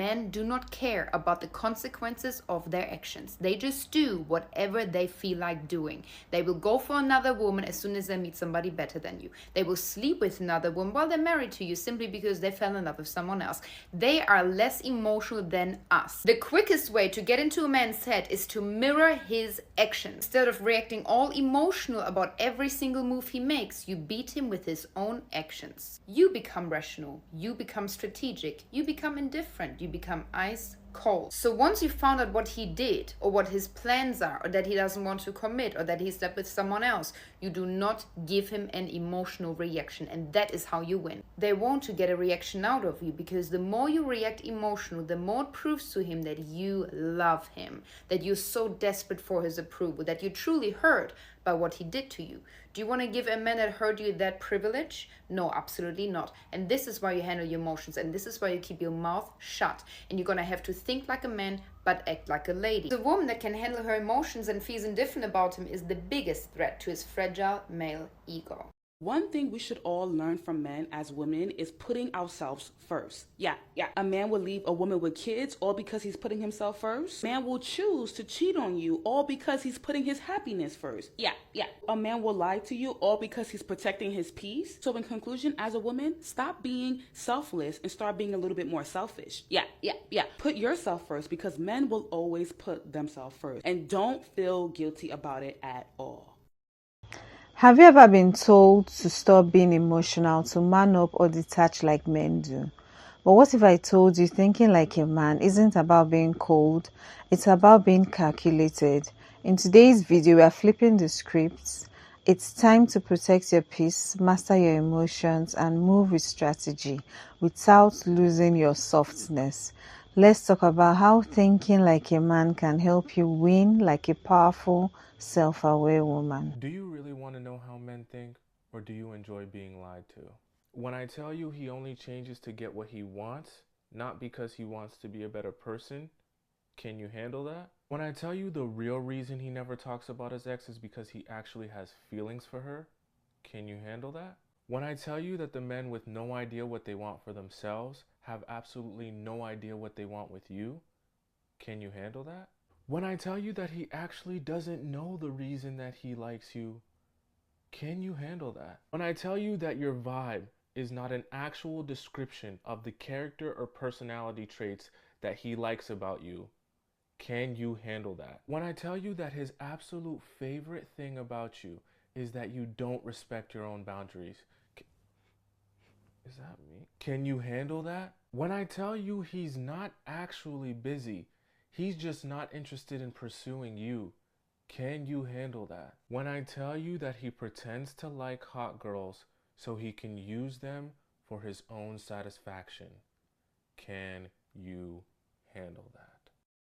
men do not care about the consequences of their actions. They just do whatever they feel like doing. They will go for another woman as soon as they meet somebody better than you. They will sleep with another woman while they're married to you simply because they fell in love with someone else. They are less emotional than us. The quickest way to get into a man's head is to mirror his actions. Instead of reacting all emotional about every single move he makes, you beat him with his own actions. You become rational. You become strategic. You become indifferent. You become ice cold. So once you found out what he did or what his plans are, or that he doesn't want to commit, or that he slept with someone else, you do not give him an emotional reaction, and that is how you win. They want to get a reaction out of you, because the more you react emotional, the more it proves to him that you love him, that you're so desperate for his approval, that you're truly hurt by what he did to you. Do you want to give a man that hurt you that privilege? No, absolutely not. And this is why you handle your emotions, and this is why you keep your mouth shut, and you're gonna have to think like a man but act like a lady. The woman that can handle her emotions and feels indifferent about him is the biggest threat to his fragile male ego. One thing we should all learn from men as women is putting ourselves first. Yeah. A man will leave a woman with kids all because he's putting himself first. A man will choose to cheat on you all because he's putting his happiness first. Yeah. A man will lie to you all because he's protecting his peace. So in conclusion, as a woman, stop being selfless and start being a little bit more selfish. Yeah. Put yourself first, because men will always put themselves first. And don't feel guilty about it at all. Have you ever been told to stop being emotional, to man up or detach like men do? But what if I told you thinking like a man isn't about being cold, it's about being calculated? In today's video, we are flipping the scripts. It's time to protect your peace, master your emotions, and move with strategy without losing your softness. Let's talk about how thinking like a man can help you win like a powerful, self-aware woman. Do you really want to know how men think, or do you enjoy being lied to? When I tell you he only changes to get what he wants, not because he wants to be a better person, can you handle that? When I tell you the real reason he never talks about his ex is because he actually has feelings for her, can you handle that? When I tell you that the men with no idea what they want for themselves have absolutely no idea what they want with you, can you handle that? When I tell you that he actually doesn't know the reason that he likes you, can you handle that? When I tell you that your vibe is not an actual description of the character or personality traits that he likes about you, can you handle that? When I tell you that his absolute favorite thing about you is that you don't respect your own boundaries, is that me? Can you handle that? When I tell you he's not actually busy, he's just not interested in pursuing you, can you handle that? When I tell you that he pretends to like hot girls so he can use them for his own satisfaction, can you handle that?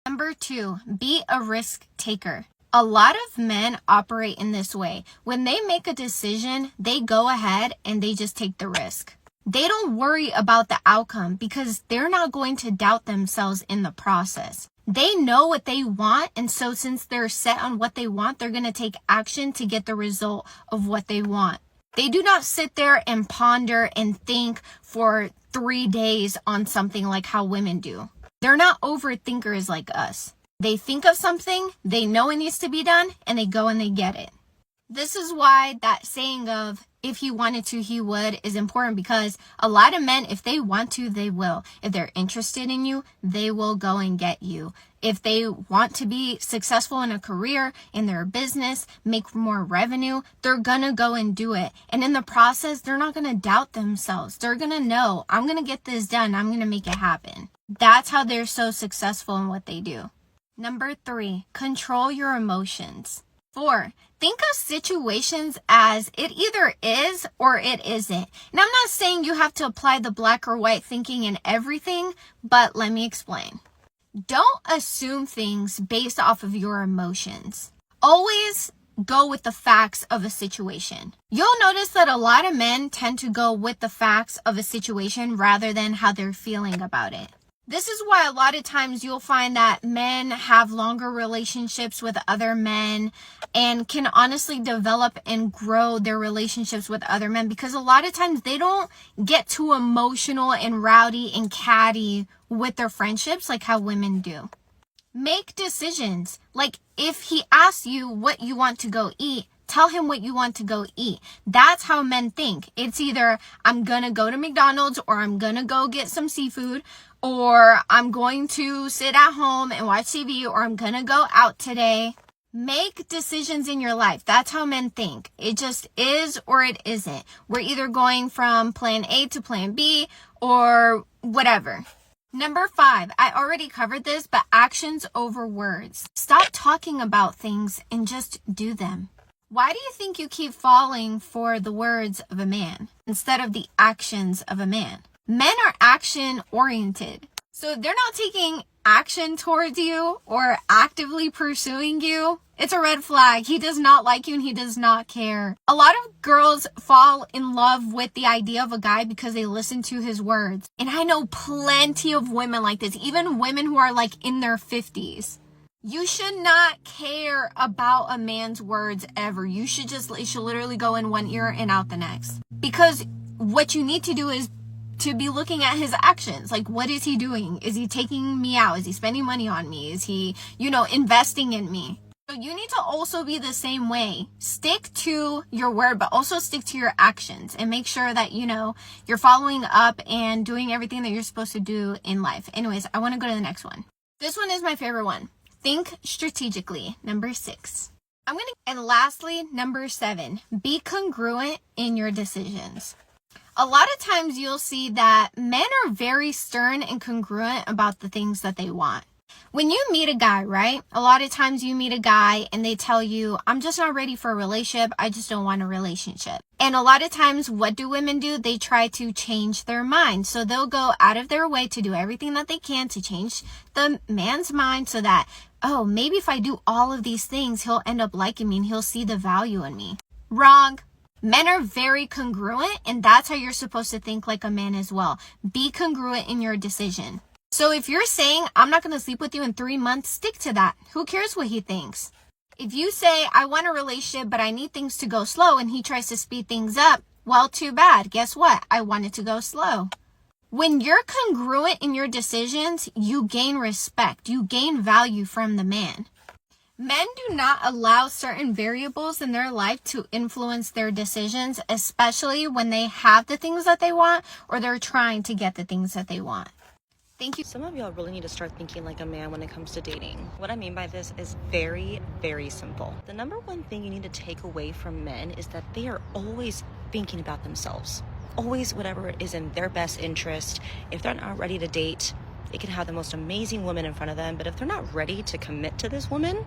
Number 2, be a risk taker. A lot of men operate in this way. When they make a decision, they go ahead and they just take the risk. They don't worry about the outcome because they're not going to doubt themselves in the process. They know what they want, and so since they're set on what they want, they're going to take action to get the result of what they want. They do not sit there and ponder and think for 3 days on something like how women do. They're not overthinkers like us. They think of something, they know it needs to be done, and they go and they get it. This is why that saying of, if he wanted to, he would, is important, because a lot of men, if they want to, they will. If they're interested in you, they will go and get you. If they want to be successful in a career, in their business, make more revenue, they're gonna go and do it. And in the process, they're not gonna doubt themselves. They're gonna know, I'm gonna get this done. I'm gonna make it happen. That's how they're so successful in what they do. Number 3, control your emotions. 4, think of situations as it either is or it isn't. And I'm not saying you have to apply the black or white thinking in everything, but let me explain. Don't assume things based off of your emotions. Always go with the facts of a situation. You'll notice that a lot of men tend to go with the facts of a situation rather than how they're feeling about it. This is why a lot of times you'll find that men have longer relationships with other men and can honestly develop and grow their relationships with other men, because a lot of times they don't get too emotional and rowdy and catty with their friendships like how women do. Make decisions. Like if he asks you what you want to go eat, tell him what you want to go eat. That's how men think. It's either I'm gonna go to McDonald's, or I'm gonna go get some seafood, or I'm going to sit at home and watch TV, or I'm gonna go out today. Make decisions in your life. That's how men think. It just is or it isn't. We're either going from plan A to plan B or whatever. Number 5, I already covered this, but actions over words. Stop talking about things and just do them. Why do you think you keep falling for the words of a man instead of the actions of a man? Men are action oriented. So if they're not taking action towards you or actively pursuing you, it's a red flag. He does not like you and he does not care. A lot of girls fall in love with the idea of a guy because they listen to his words. And I know plenty of women like this, even women who are like in their 50s. You should not care about a man's words ever. It should literally go in one ear and out the next. Because what you need to do is to be looking at his actions. Like, what is he doing? Is he taking me out? Is he spending money on me? Is he, investing in me? So you need to also be the same way. Stick to your word, but also stick to your actions and make sure that, you're following up and doing everything that you're supposed to do in life. Anyways, I want to go to the next one. This one is my favorite one. Think strategically. Number 6. And lastly, number 7, be congruent in your decisions. A lot of times you'll see that men are very stern and congruent about the things that they want. When you meet a guy, right? A lot of times you meet a guy and they tell you, I'm just not ready for a relationship. I just don't want a relationship. And a lot of times, what do women do? They try to change their mind. So they'll go out of their way to do everything that they can to change the man's mind so that, oh, maybe if I do all of these things, he'll end up liking me and he'll see the value in me. Wrong. Men are very congruent, and that's how you're supposed to think like a man as well. Be congruent in your decision. So if you're saying, I'm not going to sleep with you in 3 months, stick to that. Who cares what he thinks? If you say, I want a relationship, but I need things to go slow, and he tries to speed things up, well, too bad. Guess what? I want it to go slow. When you're congruent in your decisions, you gain respect. You gain value from the man. Men do not allow certain variables in their life to influence their decisions, especially when they have the things that they want or they're trying to get the things that they want. Thank you. Some of y'all really need to start thinking like a man when it comes to dating. What I mean by this is very, very simple. The number one thing you need to take away from men is that they are always thinking about themselves. Always whatever is in their best interest. If they're not ready to date, they can have the most amazing woman in front of them, but if they're not ready to commit to this woman,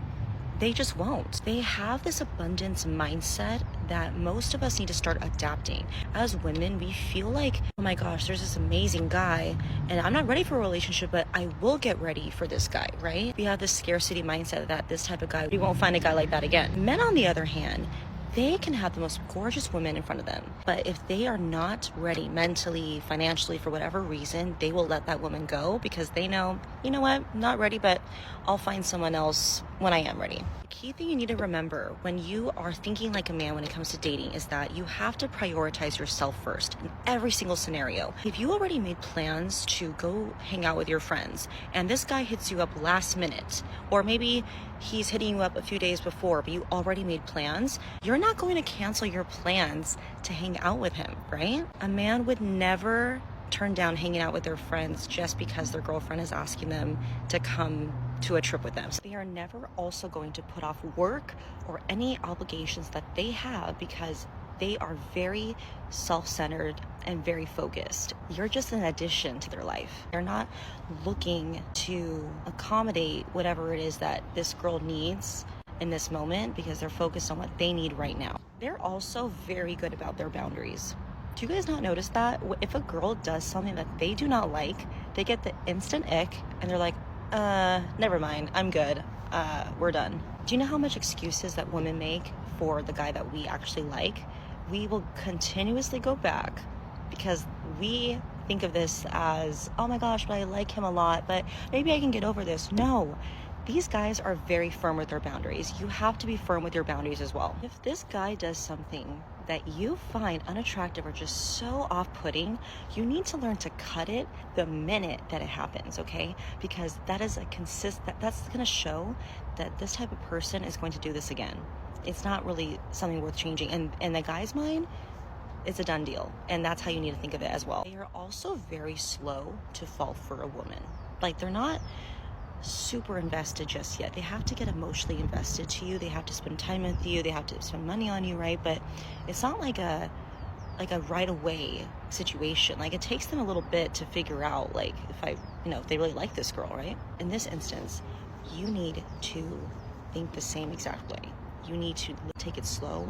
they just won't. They have this abundance mindset that most of us need to start adapting. As women, we feel like, oh my gosh, there's this amazing guy and I'm not ready for a relationship, but I will get ready for this guy, right? We have this scarcity mindset that this type of guy, we won't find a guy like that again. Men, on the other hand, they can have the most gorgeous women in front of them, but if they are not ready mentally, financially, for whatever reason, they will let that woman go because they know, you know what, I'm not ready, but I'll find someone else when I am ready. The key thing you need to remember when you are thinking like a man when it comes to dating is that you have to prioritize yourself first in every single scenario. If you already made plans to go hang out with your friends and this guy hits you up last minute, or maybe he's hitting you up a few days before, but you already made plans, you're not going to cancel your plans to hang out with him, right? A man would never turn down hanging out with their friends just because their girlfriend is asking them to come to a trip with them. So they are never also going to put off work or any obligations that they have because they are very self-centered and very focused. You're just an addition to their life. They're not looking to accommodate whatever it is that this girl needs in this moment because they're focused on what they need right now. They're also very good about their boundaries. Do you guys not notice that? If a girl does something that they do not like, they get the instant ick and they're like, never mind, I'm good. We're done. Do you know how much excuses that women make for the guy that we actually like? We will continuously go back because we think of this as, oh my gosh, but I like him a lot, but maybe I can get over this. No, these guys are very firm with their boundaries. You have to be firm with your boundaries as well. If this guy does something that you find unattractive or just so off-putting, you need to learn to cut it the minute that it happens, okay? Because that is that's going to show that this type of person is going to do this again. It's not really something worth changing. And in the guy's mind, it's a done deal. And that's how you need to think of it as well. They are also very slow to fall for a woman. Like, they're not super invested just yet. They have to get emotionally invested to you. They have to spend time with you. They have to spend money on you, right? But it's not like a right away situation. Like, it takes them a little bit to figure out, like, if they really like this girl, right? In this instance, you need to think the same exact way. You need to take it slow,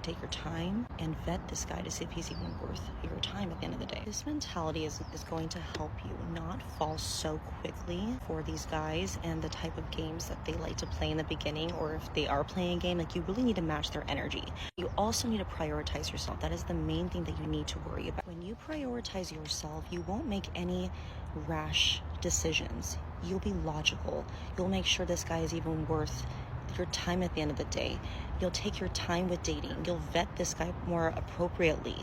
take your time, and vet this guy to see if he's even worth your time at the end of the day. This mentality is going to help you not fall so quickly for these guys and the type of games that they like to play in the beginning, or if they are playing a game, like, you really need to match their energy. You also need to prioritize yourself. That is the main thing that you need to worry about. When you prioritize yourself, you won't make any rash decisions. You'll be logical. You'll make sure this guy is even worth your time at the end of the day. You'll take your time with dating. You'll vet this guy more appropriately.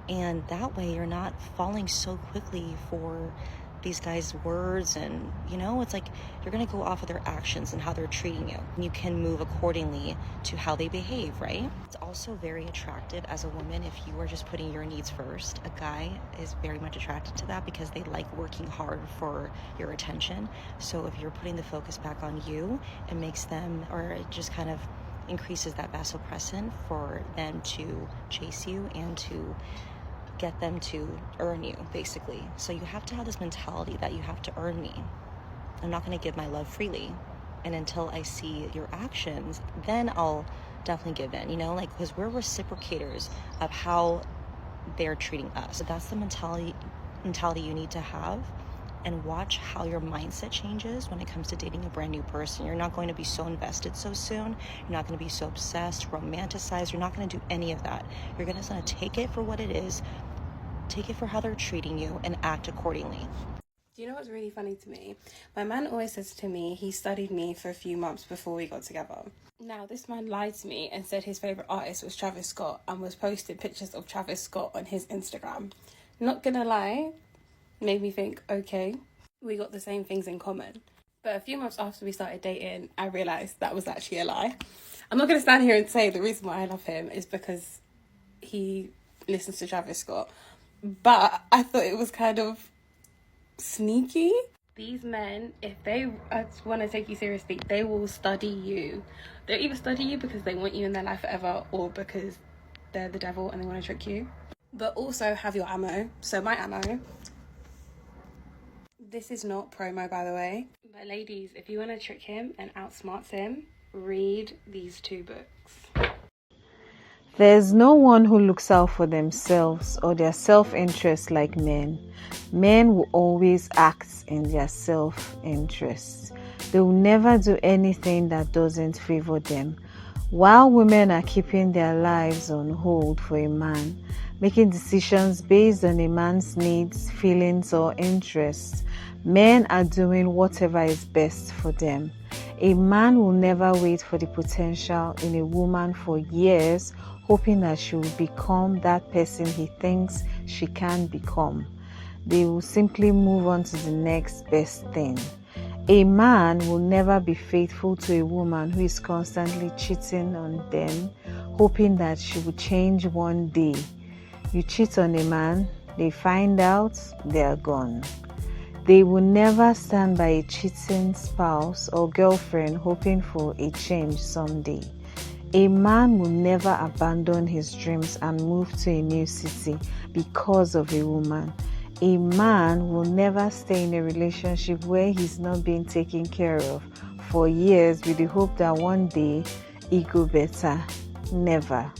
And that way you're not falling so quickly for these guys' words, and it's like you're going to go off of their actions and how they're treating you. And you can move accordingly to how they behave, right? It's also very attractive as a woman if you are just putting your needs first. A guy is very much attracted to that because they like working hard for your attention. So if you're putting the focus back on you, it makes them, or it just kind of increases that vasopressin for them to chase you and to get them to earn you, basically. So you have to have this mentality that you have to earn me. I'm not going to give my love freely. And until I see your actions, then I'll definitely give in, because we're reciprocators of how they're treating us. So that's the mentality you need to have. And watch how your mindset changes when it comes to dating a brand new person. You're not going to be so invested so soon. You're not going to be so obsessed, romanticized. You're not going to do any of that. You're going to take it for what it is, take it for how they're treating you, and act accordingly. Do you know what's really funny to me? My man always says to me he studied me for a few months before we got together. Now, this man lied to me and said his favourite artist was Travis Scott and was posting pictures of Travis Scott on his Instagram. Not gonna lie, made me think, okay, we got the same things in common. But a few months after we started dating, I realised that was actually a lie. I'm not going to stand here and say the reason why I love him is because he listens to Travis Scott. But I thought it was kind of sneaky. These men, if they want to take you seriously, they will study you. They'll either study you because they want you in their life forever, or because they're the devil and they want to trick you. But also have your ammo. So my ammo. This is not promo, by the way. But ladies, if you want to trick him and outsmart him, read these 2 books. There's no one who looks out for themselves or their self-interest like men. Men will always act in their self-interest. They will never do anything that doesn't favor them. While women are keeping their lives on hold for a man, making decisions based on a man's needs, feelings, or interests, men are doing whatever is best for them. A man will never wait for the potential in a woman for years, hoping that she will become that person he thinks she can become. They will simply move on to the next best thing. A man will never be faithful to a woman who is constantly cheating on them, hoping that she will change one day. You cheat on a man, they find out, they are gone. They will never stand by a cheating spouse or girlfriend hoping for a change someday. A man will never abandon his dreams and move to a new city because of a woman. A man will never stay in a relationship where he's not being taken care of for years with the hope that one day it go better. Never.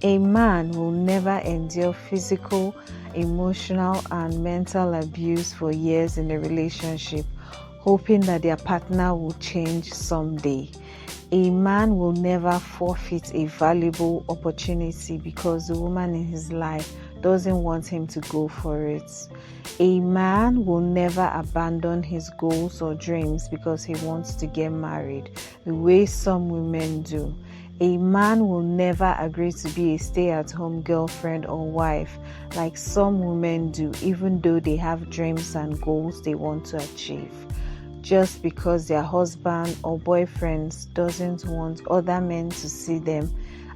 A man will never endure physical, emotional, and mental abuse for years in a relationship, hoping that their partner will change someday. A man will never forfeit a valuable opportunity because the woman in his life doesn't want him to go for it. A man will never abandon his goals or dreams because he wants to get married, the way some women do. A man will never agree to be a stay-at-home girlfriend or wife like some women do, even though they have dreams and goals they want to achieve, just because their husband or boyfriend doesn't want other men to see them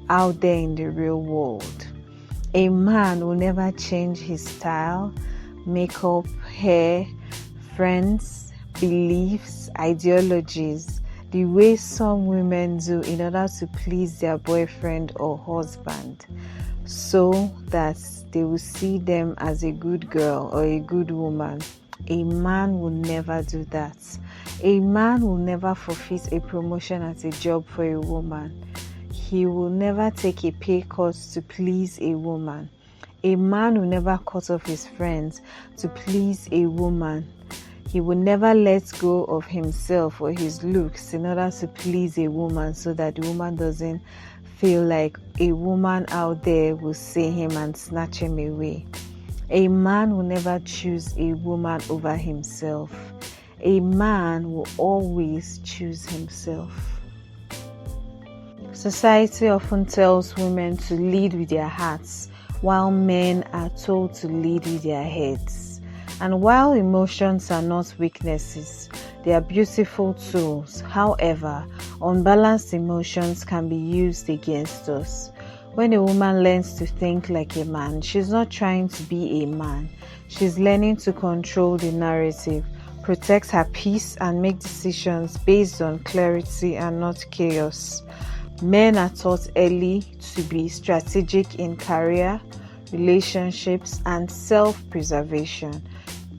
out there in the real world. A man will never change his style, makeup, hair, friends, beliefs, ideologies the way some women do in order to please their boyfriend or husband, so that they will see them as a good girl or a good woman. A man will never do that. A man will never forfeit a promotion at a job for a woman. He will never take a pay cut to please a woman. A man will never cut off his friends to please a woman. He will never let go of himself or his looks in order to please a woman, so that the woman doesn't feel like a woman out there will see him and snatch him away. A man will never choose a woman over himself. A man will always choose himself. Society often tells women to lead with their hearts, while men are told to lead with their heads. And while emotions are not weaknesses, they are beautiful tools. However, unbalanced emotions can be used against us. When a woman learns to think like a man, she's not trying to be a man. She's learning to control the narrative, protect her peace, and make decisions based on clarity and not chaos. Men are taught early to be strategic in career, relationships, and self-preservation.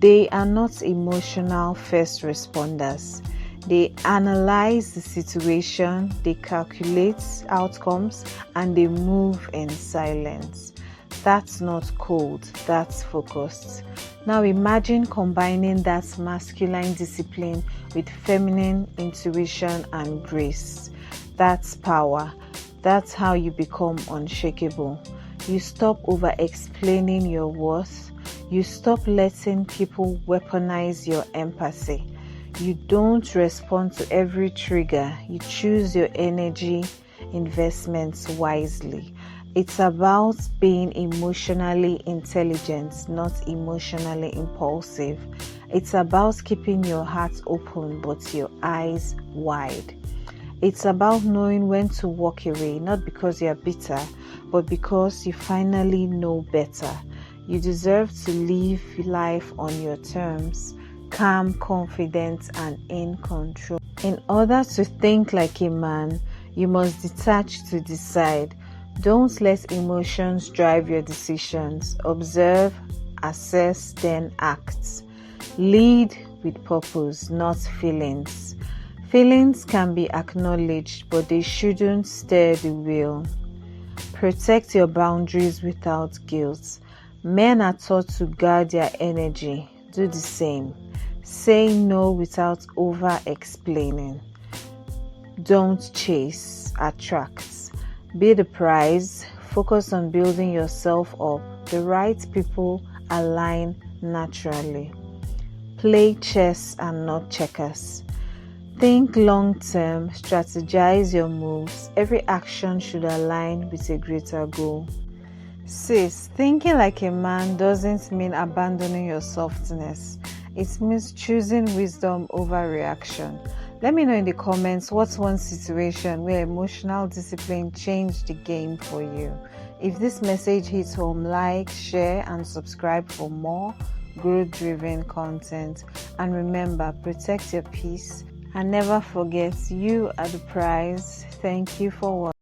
They are not emotional first responders. They analyze the situation, they calculate outcomes, and they move in silence. That's not cold, that's focused. Now imagine combining that masculine discipline with feminine intuition and grace. That's power. That's how you become unshakable. You stop over-explaining your worth. You stop letting people weaponize your empathy. You don't respond to every trigger. You choose your energy investments wisely. It's about being emotionally intelligent, not emotionally impulsive. It's about keeping your heart open but your eyes wide. It's about knowing when to walk away, not because you're bitter, but because you finally know better. You deserve to live life on your terms, calm, confident, and in control. In order to think like a man, you must detach to decide. Don't let emotions drive your decisions. Observe, assess, then act. Lead with purpose, not feelings. Feelings can be acknowledged, but they shouldn't steer the wheel. Protect your boundaries without guilt. Men are taught to guard their energy. Do the same. Say no without over-explaining. Don't chase, attract. Be the prize. Focus on building yourself up. The right people align naturally. Play chess and not checkers. Think long-term, strategize your moves. Every action should align with a greater goal. Sis, thinking like a man doesn't mean abandoning your softness. It means choosing wisdom over reaction. Let me know in the comments what's one situation where emotional discipline changed the game for you. If this message hits home, like, share, and subscribe for more growth-driven content. And remember, protect your peace. And never forget, you are the prize. Thank you for watching.